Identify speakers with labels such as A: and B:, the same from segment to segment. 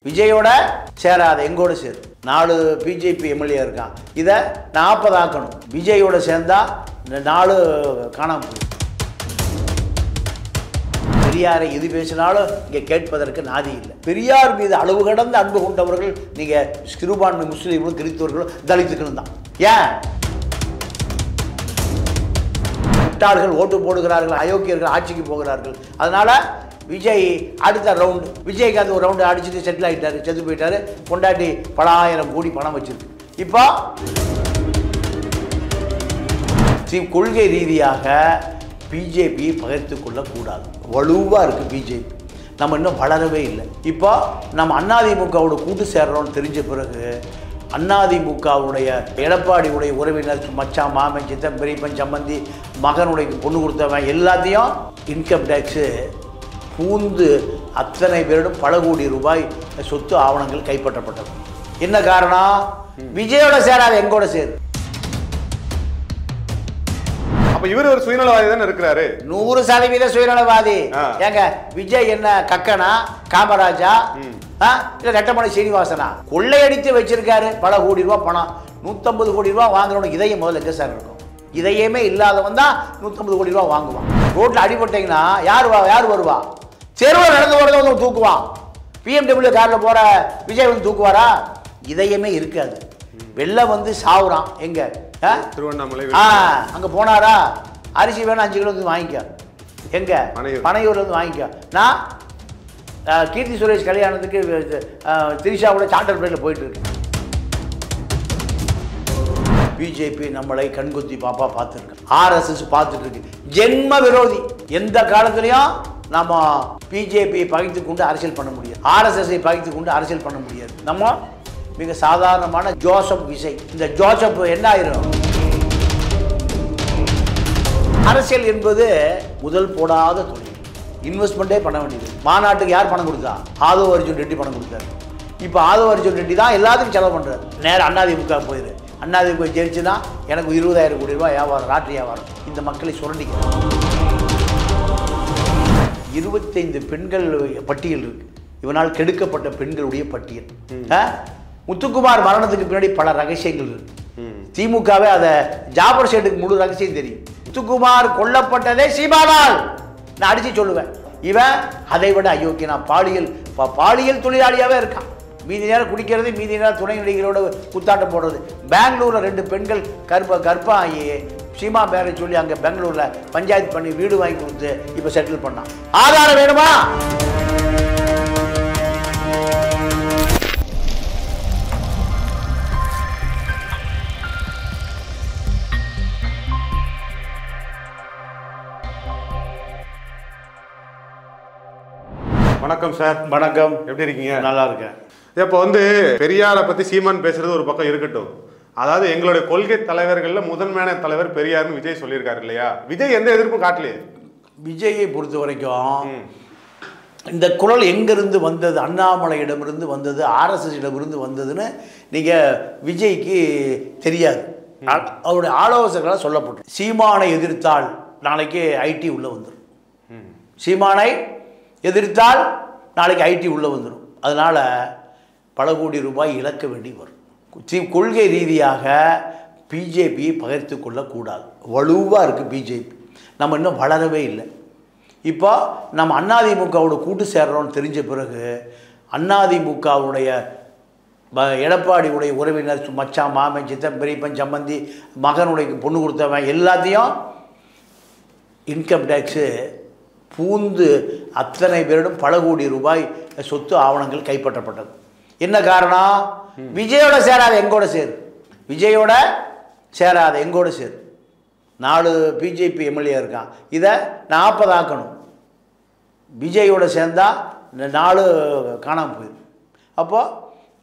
A: விஜயோட சேராத எங்கோட சேரு 4 BJP MLA இருக்கான். இதை 40 ஆக்கணும். விஜயோட சேர்ந்தா 4 காணாம போயிடும். பெரியாரை எது பேசினாலும் இங்கே கேட்பதற்கு நாதி இல்லை. பெரியார் மீது அளவு கடந்த அன்பு கொண்டவர்கள் நீங்கள் சிறுபான்மை முஸ்லீம்களும் கிறிஸ்தவர்களும் தலித்துக்களும் தான். ஏன் முட்டாள்கள் ஓட்டு போடுகிறார்கள், அயோக்கியர்கள் ஆட்சிக்கு போகிறார்கள். அதனால விஜய் அடுத்த ரவுண்டு, விஜய்க்கு ஒரு ரவுண்டு அடிச்சுட்டு செட்டில் ஆகிட்டாரு, செத்து போயிட்டாரு. கொண்டாட்டி பல ஆயிரம் கோடி பணம் வச்சிருக்கு. இப்போ கொள்கை ரீதியாக பிஜேபியை பகிர்ந்து கொள்ளக்கூடாது. வலுவாக இருக்குது பிஜேபி. நம்ம இன்னும் வளரவே இல்லை. இப்போ நம்ம அதிமுகவோட கூட்டு சேர்றோம்னு தெரிஞ்ச பிறகு அதிமுகவுடைய எடப்பாடியுடைய உறவினர் மச்சான், மாமன், சித்தன், பெரியப்பன், சம்பந்தி, மகனுடைய பொண்ணு கொடுத்தவன் எல்லாத்தையும் இன்கம் டேக்ஸு பூந்து அத்தனை பேரிடம் பல கோடி ரூபாய் சொத்து ஆவணங்கள் கைப்பற்றப்பட்டது. என்ன காரணம்? விஜயோட சேராத எங்கோட சேரு.
B: அப்ப இவர் ஒரு சுயநலவாதி தானே இருக்கிறாரு.
A: 100% சுயநலவாதி. ஏங்க விஜய் என்ன கக்கனா, காமராஜா, இல்ல ரெட்டமலை சீனிவாசனா? கொள்ளையடித்து வச்சிருக்காரு பல கோடி ரூபாய் பணம். 150 கோடி ரூபாய் வாங்குறவனுக்கு இதயம் முதல்ல எங்க சார் இருக்கும்? இதயமே இல்லாதவன் தான் 150 கோடி ரூபாய் வாங்குவான். ரோட்ல அடிபட்டீங்கன்னா யார் வருவா? தெருவில் நடந்து போறத வந்து தூக்குவான். பிஎம்டபிள்யூ காரில் போற விஜய் வந்து தூக்குவாரா? இதயமே இருக்காது. வெள்ளம் வந்து சாவுறான். எங்க
B: திருவண்ணாமலை
A: அங்க போனாரா? அரிசி வேணும் 5 கிலோ வந்து வாங்கிக்க. எங்க பனையூர்ல இருந்து வாங்கிக்க. நான் கீர்த்தி சுரேஷ் கல்யாணத்துக்கு திரிஷாவோட சார்ட்டர் பிளேன்ல போயிட்டு இருக்கேன். பிஜேபி நம்மளை கண்குத்தி பாப்பா பார்த்துருக்கு. ஆர்எஸ்எஸ் பார்த்துட்டு இருக்கு. ஜென்ம விரோதி. எந்த காலத்திலையும் நம்ம பிஜேபியை பகைத்து கொண்டு அரசியல் பண்ண முடியாது. ஆர்எஸ்எஸ்ஐ பகைத்து கொண்டு அரசியல் பண்ண முடியாது. நம்ம மிக சாதாரணமான ஜோசப் விஜய். இந்த ஜோசப் என்ன ஆயிரும்? அரசியல் என்பது முதல் போடாத தொழில். இன்வெஸ்ட்மெண்ட்டே பண்ண வேண்டியது. மாநாட்டுக்கு யார் பணம் கொடுத்தா? ஆதவ அர்ஜுன் ரெட்டி பணம் கொடுத்தாரு. இப்போ ஆதவ அர்ஜுன் ரெட்டி தான் எல்லாத்துக்கும் செலவு பண்ணுறாரு. நேரம் அதிமுக போயிரு. அதிமுக ஜெயிச்சுன்னா எனக்கு 20,000 கோடி ரூபாய் வியாபாரம், லாட்ரி வியாபாரம். இந்த மக்களை சுரண்டிக்க 25 பெண்கள் பட்டியல் இருக்கு. இவனால் கெடுக்கப்பட்ட பெண்களுடைய பட்டியல். முத்துக்குமார் மரணத்துக்கு பின்னாடி பல ரகசியங்கள் இருக்கு. திமுகவே அதை ஜாபர் சேட்டுக்கு முழு ரகசியம் தெரியும். முத்துக்குமார் கொல்லப்பட்டதே சீமானால் நான் அடிச்சு சொல்லுவேன். இவன் அதை விட அயோக்கியனா பாலியல் தொழிலாளியாவே இருக்கான். மீதி நேரம் குடிக்கிறது, மீதி நேரம் துணை நடிகரோட குத்தாட்டம் போடுறது. பெங்களூர்ல 2 பெண்கள் கர்ப்பாகி சீமா பேரை சொல்லி அங்கே பெங்களூரில் பஞ்சாயத்து பண்ணி வீடு வாங்கி கொடுத்து இப்போ செட்டில் பண்ணான். ஆதாரம் வேணுமா?
B: வணக்கம் சார்.
A: வணக்கம்.
B: எப்படி இருக்கீங்க?
A: நல்லா இருக்கேன்.
B: இப்போ பெரியாரை பற்றி சீமான் பேசுறது ஒரு பக்கம் இருக்கட்டும். அதாவது எங்களுடைய கொள்கை தலைவர்கள்ல முதன்மையான தலைவர் பெரியார்னு விஜய் சொல்லியிருக்காரு இல்லையா? விஜய் எந்த எதிர்ப்பும் காட்டலையே.
A: விஜயை பொறுத்த வரைக்கும் இந்த குரல் எங்கிருந்து வந்தது? அண்ணாமலையிடமிருந்து வந்தது, ஆர்எஸ்எஸ் இடமிருந்து வந்ததுன்னு நீங்கள் விஜய்க்கு தெரியாது. அவருடைய ஆலோசகர்களால் சொல்லப்பட்டு சீமானை எதிர்த்தால் நாளைக்கு ஐடி உள்ளே வந்துடும். சீமானை எதிர்த்தால் நாளைக்கு ஐடி உள்ளே வந்துடும். அதனால் பல கோடி ரூபாய் இழக்க வேண்டி வரும். கொள்கை ரீதியாக பிஜேபியை பகிர்ந்து கொள்ளக்கூடாது. வலுவாக இருக்குது பிஜேபி. நம்ம இன்னும் வளரவே இல்லை. இப்போ நம்ம அதிமுகவோட கூட்டு சேர்றோம்னு தெரிஞ்ச பிறகு அதிமுகவுடைய எடப்பாடியுடைய உறவினர் மச்சான், மாமன், சித்தன், பெரியப்பன், சம்பந்தி, மகனுடைய பொண்ணு கொடுத்தவன் எல்லாத்தையும் இன்கம் டேக்ஸு பூந்து அத்தனை பேரிடம் பல கோடி ரூபாய் சொத்து ஆவணங்கள் கைப்பற்றப்பட்டது. என்ன காரணம்? விஜயோட சேராத எங்கோட சேரு. விஜயோட சேராத எங்கோட சேரு. 4 பிஜேபி எம்எல்ஏ இருக்கான். இதை 40 ஆக்கணும். விஜயோட சேர்ந்தா 4 காணாமல் போயிடும். அப்போது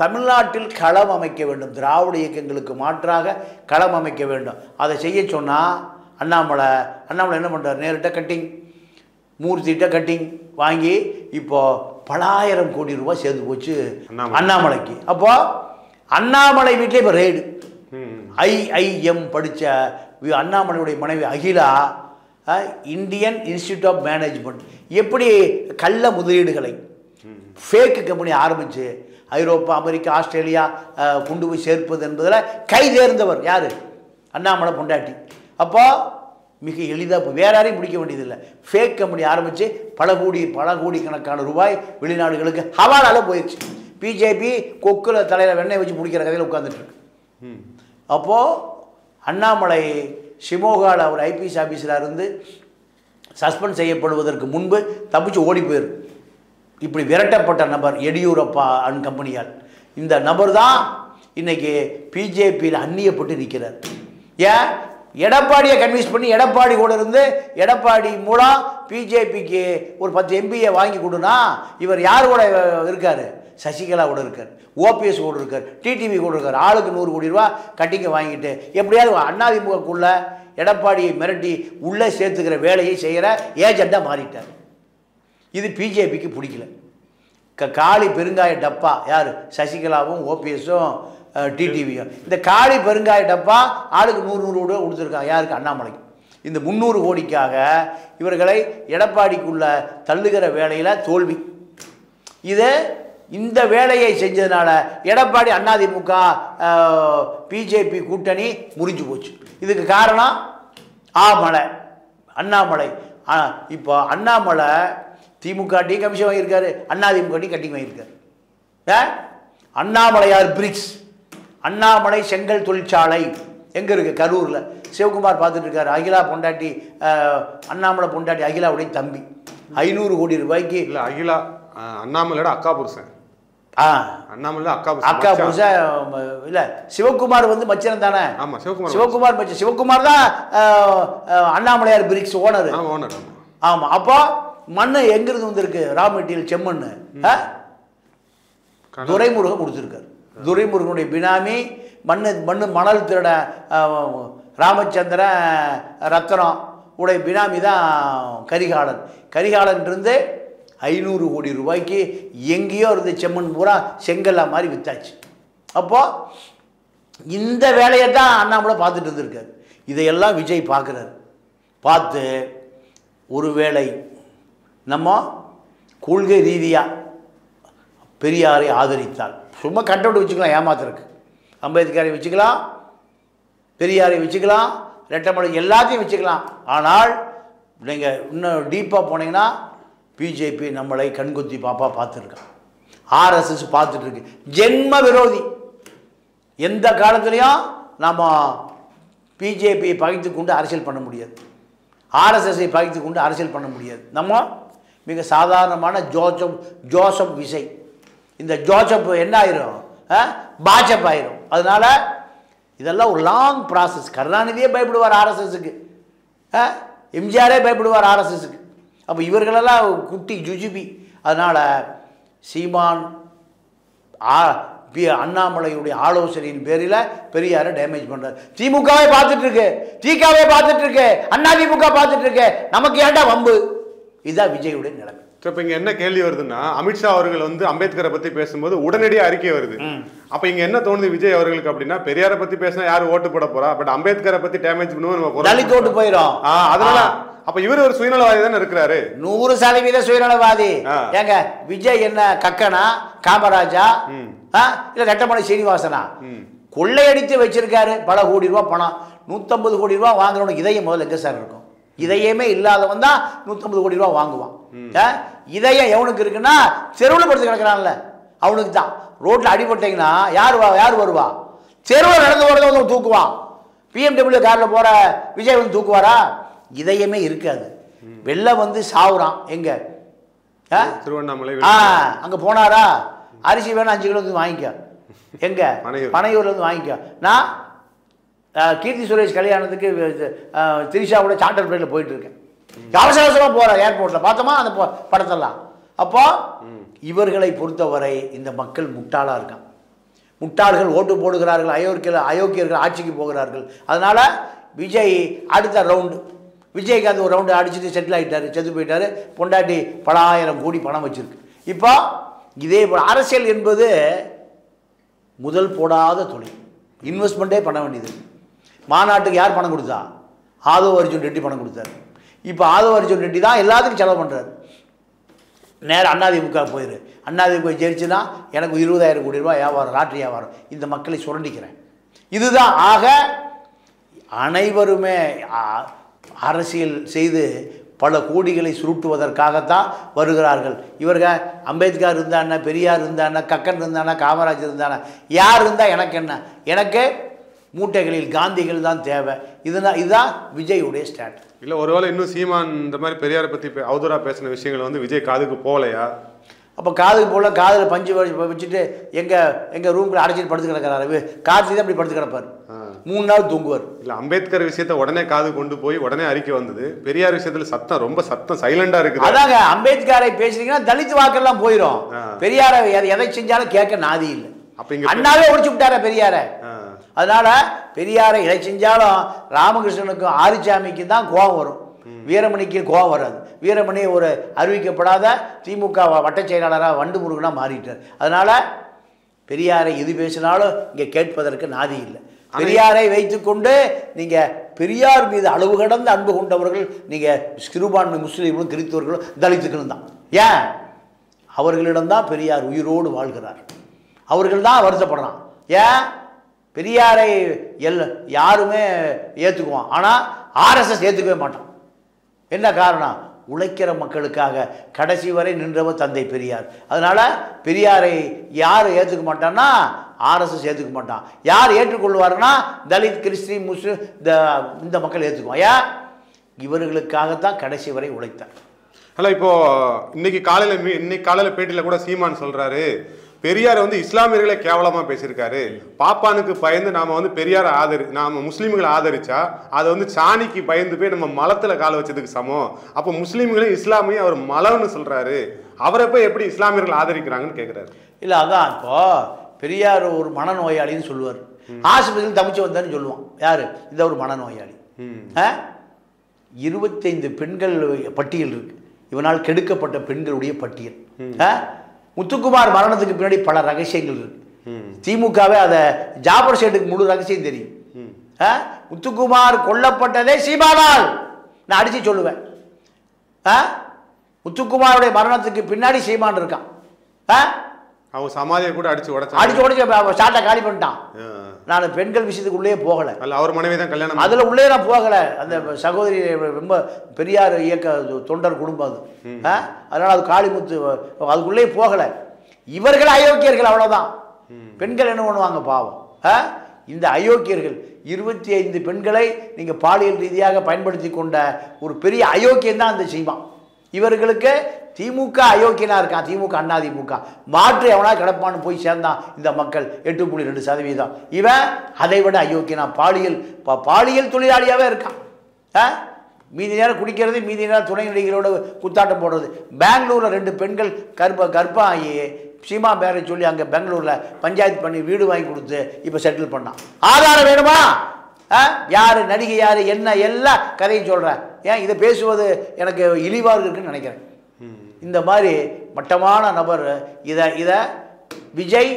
A: தமிழ்நாட்டில் களம் அமைக்க வேண்டும். திராவிட இயக்கங்களுக்கு மாற்றாக களம் அமைக்க வேண்டும். அதை செய்ய சொன்னால் அண்ணாமலை என்ன பண்ணுறார்? நேரிட்ட கட்டிங், மூர்த்திகிட்ட கட்டிங் வாங்கி இப்போது பல ஆயிரம் கோடி ரூபாய் சேர்ந்து போச்சு அண்ணாமலைக்கு. அப்போ அண்ணாமலை வீட்டிலே இப்போ ரெய்டு. ஐஐஎம் படித்த அண்ணாமலையுடைய மனைவி Akila Indian Institute of Management எப்படி கள்ள முதலீடுகளை ஃபேக்கு கம்பெனி ஆரம்பித்து ஐரோப்பா, அமெரிக்கா, ஆஸ்திரேலியா கொண்டு போய் சேர்ப்பது என்பதில் கை தேர்ந்தவர் யார்? அண்ணாமலை பொண்டாட்டி. அப்போ மிக எளிதாக வேற யாரையும் முடிக்க வேண்டியதில்லை. ஃபேக் கம்பெனி ஆரம்பித்து பல கோடி கணக்கான ரூபாய் வெளிநாடுகளுக்கு ஹவாலால போயிடுச்சு. பிஜேபி கொக்கில் தலையில் வெண்ணெய் வச்சு பிடிக்கிற கதையில் உட்காந்துட்டுருக்கு. அப்போது அண்ணாமலை ஷிமோகாவில் அவர் ஐபிஎஸ் ஆஃபீஸில் இருந்து சஸ்பெண்ட் செய்யப்படுவதற்கு முன்பு தப்பிச்சு ஓடி போயிரு. இப்படி விரட்டப்பட்ட நபர் எடியூரப்பா அண்ட் கம்பெனியால். இந்த நபர் தான் இன்றைக்கி பிஜேபியில் அந்நியப்பட்டு நிற்கிறார். ஏன்? எடப்பாடியை கன்வின்ஸ் பண்ணி எடப்பாடி கூட இருந்து எடப்பாடி மூலம் பிஜேபிக்கு ஒரு 10 எம்பியை வாங்கி கொடுனா இவர் யார் கூட இருக்கார்? சசிகலா கூட இருக்கார், ஓபிஎஸ் கூட இருக்கார், டிடிவி கூட இருக்கார். ஆளுக்கு 100 கோடி ரூபா கட்டிங்க வாங்கிட்டு எப்படியாவது அதிமுகக்குள்ள எடப்பாடியை மிரட்டி உள்ளே சேர்த்துக்கிற வேலையை செய்கிற ஏஜெண்டாக மாறிட்டார். இது பிஜேபிக்கு பிடிக்கல. காளி பெருங்காய டப்பா யார்? சசிகலாவும் ஓபிஎஸும் டிடிவியும். இந்த காளி பெருங்காய டப்பா ஆளுக்கு 100 கோடி கொடுத்துருக்காங்க. யாருக்கு? அண்ணாமலைக்கு. இந்த 300 கோடிக்காக இவர்களை எடப்பாடிக்குள்ள தள்ளுகிற வேலையில் தோல்வி. இந்த வேலையை செஞ்சதுனால எடப்பாடி அதிமுக பிஜேபி கூட்டணி முறிஞ்சு போச்சு. இதுக்கு காரணம் அண்ணாமலை. இப்போ அண்ணாமலை திமுக கமிஷன் வாங்கியிருக்காரு, அதிமுக கட்டிங் வாங்கியிருக்காரு. அண்ணாமலையார் பிரிக்ஸ், அண்ணாமலை செங்கல் தொழிற்சாலை எங்கே இருக்குது? கரூரில். சிவகுமார் பார்த்துட்டு இருக்காரு. அகிலா பொண்டாட்டி, அண்ணாமலை பொண்டாட்டி அகிலாவுடைய தம்பி. 500 கோடி ரூபாய்க்கு.
B: இல்லை, அகிலா அண்ணாமலையோட அக்கா புருஷன். அண்ணாமலை அக்கா
A: புருஷன் இல்லை, சிவகுமார் மச்சனம் தானே?
B: ஆமாம்,
A: சிவகுமார் மச்சன். சிவகுமார் தான் அண்ணாமலையார் பிரிக்ஸ் ஓனர். ஆமாம். அப்போ மண் எங்கிருந்து வந்திருக்கு? ரா மெட்டீரியல் செம்மண் துரைமுருகன் கொடுத்துருக்காரு. துரைமுருகனுடைய பினாமி மணல் திருட ராமச்சந்திரன் ரத்னம் உடைய பினாமி தான் கரிகாலன் இருந்து 500 கோடி ரூபாய்க்கு எங்கேயோ இருந்து செம்மண் பூரா செங்கல்லா மாதிரி வித்தாச்சு. அப்போது இந்த வேலையை தான் அண்ணாமலை பார்த்துட்டு இருந்திருக்காரு. இதையெல்லாம் விஜய் பார்க்குறாரு. பார்த்து ஒருவேளை நம்ம கொள்கை ரீதியாக பெரியாரை ஆதரித்தால், சும்மா கட்டவுட் வச்சுக்கலாம், ஏமாத்துறதுக்கு அம்பேத்கரை வச்சுக்கலாம், பெரியாரை வச்சுக்கலாம், ரெட்டமலை எல்லாத்தையும் வச்சுக்கலாம். ஆனால் நீங்கள் இன்னும் டீப்பாக போனீங்கன்னா பிஜேபி நம்மளை கண்குத்தி பாப்பா பார்த்துருக்கான். ஆர்எஸ்எஸ் பார்த்துட்ருக்கு. ஜென்ம விரோதி. எந்த காலத்துலேயும் நம்ம பிஜேபியை பகைத்து கொண்டு அரசியல் பண்ண முடியாது, ஆர்எஸ்எஸ்ஸை பகைத்து கொண்டு அரசியல் பண்ண முடியாது. நம்ம மிக சாதாரணமான ஜோசப் விஜய். இந்த ஜோசப் என்ன ஆயிரும்? பாஜப் ஆயிரும். அதனால் இதெல்லாம் ஒரு லாங் ப்ராசஸ். கருணாநிதியே பயப்படுவார் ஆர்எஸ்எஸ்க்கு, எம்ஜிஆரே பயப்படுவார் ஆர்எஸ்எஸ்க்கு. அப்போ இவர்களெல்லாம் குட்டி ஜுஜுபி. அதனால் சீமான் அண்ணாமலையுடைய ஆலோசனையின் பேரில் பெரியாரை டேமேஜ் பண்ணுறார். திமுகவே பார்த்துட்ருக்கு, திகாவே பார்த்துட்ருக்கு, அதிமுக பார்த்துட்ருக்கு, நமக்கு ஏன்டா வம்பு? இதுதான் விஜயுடைய நிலைமை.
B: இப்போ இங்கே என்ன கேள்வி வருதுன்னா, அமித்ஷா அவர்கள் அம்பேத்கரை பற்றி பேசும்போது உடனடியாக அறிக்கை வருது. அப்போ இங்கே என்ன தோணுது விஜய் அவர்களுக்கு அப்படின்னா, பெரியாரை பற்றி பேசினா யாரும் ஓட்டு போட போறா, பட் அம்பேத்கரை பற்றி டேமேஜ் பண்ணுவோம்,
A: தலித் ஓட்டு போயிடும்.
B: அதனால அப்ப இவர் ஒரு சுயநலவாதி தானே இருக்கிறாரு.
A: 100% சுயநலவாதி. ஏங்க விஜய் என்ன கக்கனா, காமராஜா, இல்ல ரெட்டமலை சீனிவாசனா? கொள்ளையடித்து வச்சிருக்காரு பல கோடி ரூபாய் பணம். 150 கோடி ரூபாய் வாங்குறவனுக்கு இதயம் முதல்ல எங்க சார் இருக்கும்? இதயமே இல்லாதவன் தான் 150 கோடி ரூபாய் வாங்குவான். இதயம் எவனுக்கு இருக்குன்னா தெருவில் படுத்து கிடக்கிறான்ல அவனுக்கு தான். ரோட்ல அடிபட்டீங்கன்னா யார் வருவா? தெருவில் நடந்து போறத தூக்குவான். BMW கார்ல போற விஜய் தூக்குவாரா? இதயமே இருக்காது. வெள்ளம் சாவுறான். எங்க?
B: திருவண்ணாமலை.
A: அங்க போனாரா? அரிசி வேணும் 5 கிலோ வாங்கிக்க. எங்க? பனையூர்ல வாங்கிக்க. நான் கீர்த்தி சுரேஷ் கல்யாணத்துக்கு திரிஷாவோட சார்ட்டர் பிளேனில் போயிட்டு இருக்கேன். அவசர அவசரமாக போகிறேன் ஏர்போர்ட்டில். பார்த்தோமா அந்த படத்தெல்லாம்? அப்போ இவர்களை பொறுத்தவரை இந்த மக்கள் முட்டாளாக இருக்கான். முட்டாள்கள் ஓட்டு போடுகிறார்கள், அயோக்கியர்கள் ஆட்சிக்கு போகிறார்கள். அதனால் விஜய் அடுத்த ரவுண்டு, விஜய்காந்த் ஒரு ரவுண்டு அடிச்சுட்டு செட்டில் ஆகிட்டார், செத்து போயிட்டார். பொண்டாட்டி பல ஆயிரம் கோடி பணம் வச்சுருக்கு. இப்போ இதே போல் அரசியல் என்பது முதல் போடாத தொழில். இன்வெஸ்ட்மெண்ட்டே பண்ண வேண்டியது. மாநாட்டுக்கு யார் பணம் கொடுத்தா? ஆதவ அர்ஜுன் ரெட்டி பணம் கொடுத்தாரு. இப்போ ஆதவ அர்ஜுன் ரெட்டி தான் எல்லாத்துக்கும் செலவு பண்ணுறாரு. நேரம் அதிமுக போயிரு. அதிமுக ஜெயிச்சுன்னா எனக்கு 20,000 கோடி ரூபாய் வியாபாரம், லாட்ரி வியாபாரம், இந்த மக்களை சுரண்டிக்கிறேன். இதுதான். ஆக அனைவருமே அரசியல் செய்து பல கோடிகளை சுருட்டுவதற்காகத்தான் வருகிறார்கள். இவர்கள் அம்பேத்கர் இருந்தானா, பெரியார் இருந்தானா, கக்கன் இருந்தானா, காமராஜர் இருந்தானா, யார் இருந்தால் எனக்கு என்ன? எனக்கு மூட்டைகளில் காந்திகள் தான் தேவை. இதுதான் விஜயுடைய ஸ்டாண்ட்.
B: இல்லை, ஒருவேளை இன்னும் சீமான் இந்த மாதிரி பெரியாரை பற்றி அவதூறா பேசின விஷயங்கள் வந்து விஜய் காதுக்கு போகலையா?
A: அப்போ காதுக்கு போல காதில் பஞ்சு வச்சுட்டு எங்கள் ரூம்குள்ள அடைச்சிட்டு படுத்து கிடக்கிறாரு. காற்று தான் அப்படி படுத்து கிடப்பார், 3 நாள் தூங்குவார்.
B: இல்லை, அம்பேத்கர் விஷயத்த உடனே காது கொண்டு போய் உடனே அறிக்கை வந்தது. பெரியார் விஷயத்துல ரொம்ப சத்தம் சைலண்டா இருக்குது.
A: அதாங்க, அம்பேத்கரை பேசுறீங்கன்னா தலித் வாக்கெல்லாம் போயிடும். பெரியாரை எதை செஞ்சாலும் கேட்க நாதி இல்லை. அண்ணாவே ஒழிச்சு விட்டார பெரியார. அதனால பெரியாரை எதை செஞ்சாலும் ராமகிருஷ்ணனுக்கும் ஆரிச்சாமிக்கும் தான் கோபம் வரும், வீரமணிக்கு கோபம் வராது. வீரமணி ஒரு அறிவிக்கப்படாத திமுக வட்டச் செயலாளராக வண்டு முருகனாக மாறிட்டார். அதனால் பெரியாரை எது பேசினாலும் இங்கே கேட்பதற்கு நாதி இல்லை. பெரியாரை வைத்துக்கொண்டு நீங்கள் பெரியார் மீது அளவு கடந்த அன்பு கொண்டவர்கள் நீங்கள் சிறுபான்மை முஸ்லீம்களும் கிறிஸ்தவர்களும் தலித்துக்களும் தான். ஏன்? அவர்களிடம்தான் பெரியார் உயிரோடு வாழ்கிறார். அவர்கள் தான் வருத்தப்படுறான். ஏன்? பெரியாரை யாருமே ஏற்றுக்குவான், ஆனால் ஆர்எஸ்எஸ் ஏற்றுக்கவே மாட்டான். என்ன காரணம்? உழைக்கிற மக்களுக்காக கடைசி வரை நின்றவர் தந்தை பெரியார். அதனால் பெரியாரை யார் ஏற்றுக்க மாட்டான்னா ஆர்எஸ்எஸ் ஏற்றுக்க மாட்டான். யார் ஏற்றுக்கொள்வார்னா தலித், கிறிஸ்டின், முஸ்லிம் இந்த மக்கள் ஏற்றுக்குவான். ஏன்? இவர்களுக்காகத்தான் கடைசி வரை உழைத்தார்.
B: அல்ல, இப்போ இன்னைக்கு காலையில் பேட்டியில் கூட சீமான் சொல்றாரு, பெரியார் வந்து இஸ்லாமியர்களை கேவலமா பேசியிருக்காரு. பாப்பானுக்கு பயந்து நாம வந்து பெரியாரை நாம முஸ்லீம்களை ஆதரிச்சா அதை வந்து சாணிக்கு பயந்து போய் நம்ம மலத்துல கால வச்சதுக்கு சமம். அப்போ முஸ்லீம்களையும் இஸ்லாமையும் அவர் மலம்னு சொல்றாரு. அவரை போய் எப்படி இஸ்லாமியர்கள் ஆதரிக்கிறாங்கன்னு கேட்கிறாரு.
A: இல்லை, அதான் இப்போ பெரியார் ஒரு மனநோயாளின்னு சொல்லுவார். ஆஸ்பத்திரியில் தப்பிச்சு வந்தான்னு சொல்லுவான். யாரு? இந்த ஒரு மனநோயாளி. 25 பெண்கள் பட்டியல் இருக்கு, இவனால் கெடுக்கப்பட்ட பெண்களுடைய பட்டியல். முத்துக்குமார் மரணத்துக்கு பின்னாடி பல ரகசியங்கள் இருக்கு. திமுகவே அதை ஜாபர் ஷேட்டுக்கு முழு ரகசியம் தெரியும். முத்துக்குமார் கொல்லப்பட்டதே சீமானால் நான் அடிச்சு சொல்லுவேன். முத்துக்குமாருடைய மரணத்துக்கு பின்னாடி சீமான் இருக்கான்.
B: அவன் சமாதியை கூட அடிச்சு உடைச்சு
A: சாட்டை காலி பண்ணிட்டான். நான் பெண்கள் விஷயத்துக்குள்ளே போகலை.
B: அவர் மனைவி தான் கல்யாணம்,
A: அதில் உள்ளே நான் போகலை. அந்த சகோதரி ரொம்ப பெரியார் இயக்க தொண்டர் குடும்பம் அது. அதனால் அது காளிமுத்து அதுக்குள்ளே போகலை. இவர்கள் அயோக்கியர்கள், அவ்வளோதான். பெண்கள் என்ன பண்ணுவாங்க பாவம். இந்த அயோக்கியர்கள் 25 பெண்களை நீங்கள் பாலியல் ரீதியாக பயன்படுத்தி கொண்ட ஒரு பெரிய அயோக்கியம் தான் அந்த சீமான். இவர்களுக்கு திமுக அயோக்கியனா இருக்கான். திமுக அதிமுக மாற்று எவனா கிடப்பான்னு போய் சேர்ந்தான் இந்த மக்கள் 8.2%. இவன் அதை விட அயோக்கியனா பாலியல் தொழிலாளியாகவே இருக்கான். மீதி நேரம் குடிக்கிறது, மீதி நேரம் துணை நடிகளோட குத்தாட்டம் போடுறது. பெங்களூரில் 2 பெண்கள் கர்ப்பாகி சீமா பேரை சொல்லி அங்கே பெங்களூரில் பஞ்சாயத்து பண்ணி வீடு வாங்கி கொடுத்து இப்போ செட்டில் பண்ணான். ஆதாரம் வேணுமா? யார் நடிகை, யார் என்ன, எல்லா கதையும் சொல்கிறேன். ஏன் இதை பேசுவது எனக்கு இழிவாக இருக்குன்னு நினைக்கிறேன். இந்த மாதிரி மட்டமான நபர் இதை விஜய்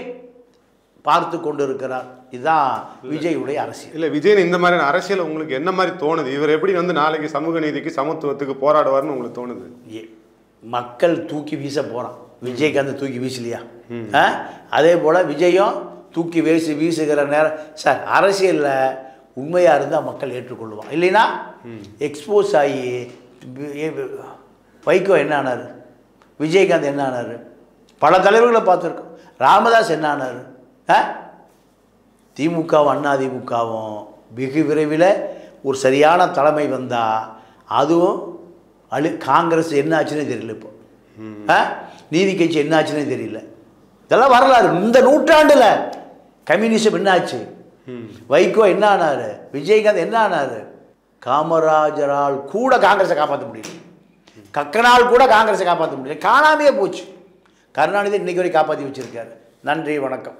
A: பார்த்து கொண்டு இருக்கிறார். இதுதான் விஜயுடைய அரசியல்.
B: இல்லை, விஜய் இந்த மாதிரியான அரசியல் உங்களுக்கு என்ன மாதிரி தோணுது? இவர் எப்படி வந்து நாளைக்கு சமூக நீதிக்கு சமத்துவத்துக்கு போராடுவார்னு உங்களுக்கு தோணுது?
A: மக்கள் தூக்கி வீச போகிறான். விஜய்க்கு அந்த தூக்கி வீசலையா? அதே போல் விஜயும் தூக்கி வீசுகிற நேரம் சார். அரசியலில் உண்மையாக இருந்தால் மக்கள் ஏற்றுக்கொள்ளுவான். இல்லைன்னா எக்ஸ்போஸ் ஆகி வைகோ என்ன ஆனார், விஜயகாந்த் என்ன ஆனார், பல தலைவர்களை பார்த்துருக்கோம். ராமதாஸ் என்ன ஆனார். திமுகவும் அதிமுகவும் வெகு விரைவில் ஒரு சரியான தலைமை வந்தால் அதுவும் காங்கிரஸ் என்ன ஆச்சுன்னே தெரியல. இப்போ நீதி கட்சி என்ன ஆச்சுன்னே தெரியல. இதெல்லாம் வரலாறு. இந்த நூற்றாண்டில் கம்யூனிசம் என்ன ஆச்சு, வைகோ என்ன ஆனார், விஜயகாந்த் என்ன ஆனார். காமராஜரால் கூட காங்கிரஸை காப்பாற்ற முடியல, கக்கனால் கூட காங்கிரஸை காப்பாற்ற முடியல, காணாமையே போச்சு. கருணாநிதி இன்னைக்கு வரை காப்பாற்றி வச்சிருக்காரு. நன்றி, வணக்கம்.